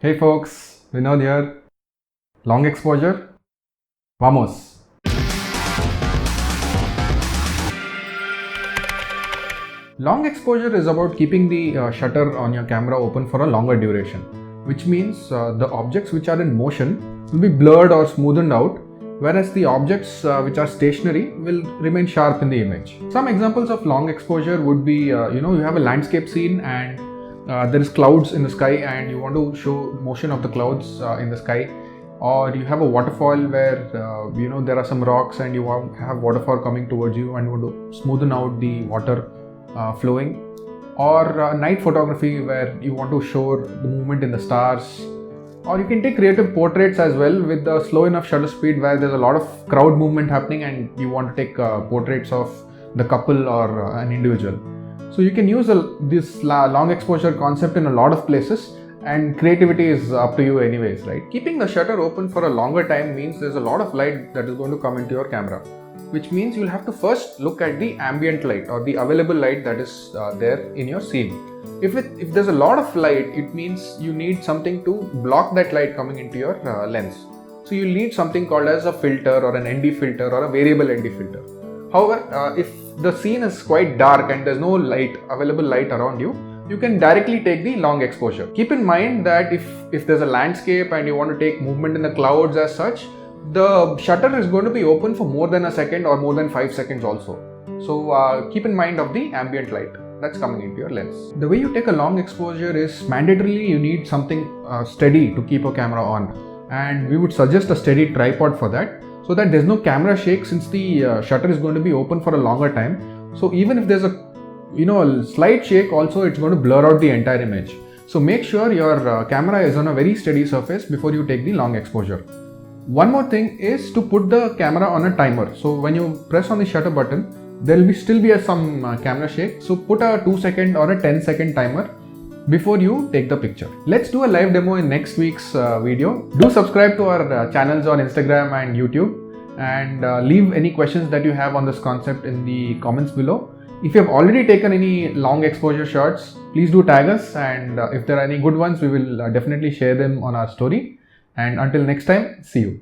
Hey folks, Vinod here. Long exposure? Vamos! Long exposure is about keeping the shutter on your camera open for a longer duration, which means the objects which are in motion will be blurred or smoothened out, whereas the objects which are stationary will remain sharp in the image. Some examples of long exposure would be you have a landscape scene and there is clouds in the sky and you want to show motion of the clouds in the sky, or you have a waterfall where there are some rocks and you want have waterfall coming towards you and you want to smoothen out the water flowing, or night photography where you want to show the movement in the stars, or you can take creative portraits as well with the slow enough shutter speed where there's a lot of crowd movement happening and you want to take portraits of the couple or an individual. So you can use this long exposure concept in a lot of places, and creativity is up to you anyways, right? Keeping the shutter open for a longer time means there's a lot of light that is going to come into your camera, which means you'll have to first look at the ambient light or the available light that is there in your scene. If there's a lot of light, it means you need something to block that light coming into your lens. So you'll need something called as a filter or an ND filter or a variable ND filter. However, if the scene is quite dark and there's no available light around you, you can directly take the long exposure. Keep in mind that if there's a landscape and you want to take movement in the clouds as such, the shutter is going to be open for more than a second or more than 5 seconds also. So keep in mind of the ambient light that's coming into your lens. The way you take a long exposure is mandatorily you need something steady to keep a camera on, and we would suggest a steady tripod for that, so that there's no camera shake since the shutter is going to be open for a longer time. So even if there's a slight shake also, it's going to blur out the entire image. So make sure your camera is on a very steady surface before you take the long exposure. One more thing is to put the camera on a timer. So when you press on the shutter button, there will still be some camera shake. So put a 2-second or a 10-second timer before you take the picture. Let's do a live demo in next week's video. Do subscribe to our channels on Instagram and YouTube, and leave any questions that you have on this concept in the comments below. If you have already taken any long exposure shots, please do tag us, and if there are any good ones, we will definitely share them on our story. And until next time, see you.